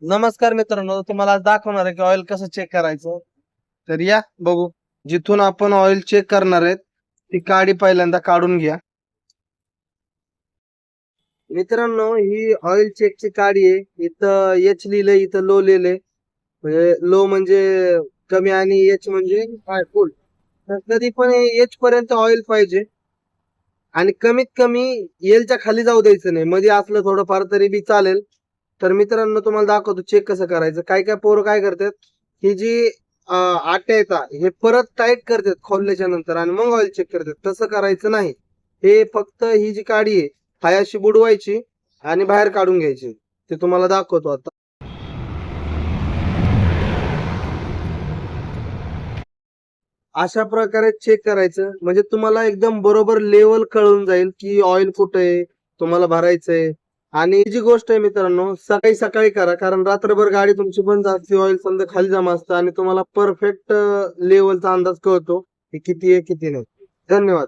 नमस्कार मित्रांनो, तुम्हाला आज दाखवणार आहे की ऑइल कसं चेक करायचं. तर या बघू. जिथून आपण ऑइल चेक करणार आहेत ती काडी पहिल्यांदा काढून घ्या. मित्रांनो, ही ऑइल चेकची काडी आहे. इथं एच लिहिलंय, इथं लो लिहिलंय. म्हणजे लो म्हणजे कमी आणि एच म्हणजे हाय फुल. तर कधी पण एच पर्यंत ऑइल पाहिजे आणि कमीत कमी एलच्या खाली जाऊ द्यायचं नाही. मध्ये असलं थोडंफार तरी बी चालेल. तर मित्रांनो, तुम्हाला दाखवतो चेक कसं करायचं. काय काय पोरं काय करतात, ही जी आट्या येतात हे परत टाईट करतात खोलल्याच्या नंतर आणि मग ऑइल चेक करतात. तसं करायचं नाही. हे फक्त ही जी काडी आहे हाय अशी बुडवायची आणि बाहेर काढून घ्यायची. ते तुम्हाला दाखवतो आता. अशा प्रकारे चेक करायचं म्हणजे तुम्हाला एकदम बरोबर लेवल कळून जाईल की ऑइल कुठे आहे, तुम्हाला भरायचंय. आणि ही जी गोष्ट आहे मित्रांनो, सकाळी सकाळी करा, कारण रात्रभर गाडी तुमची बंद असते, ऑइल समजा खाली जमा असतं आणि तुम्हाला परफेक्ट लेवलचा अंदाज कळतो की किती आहे किती नाही. धन्यवाद.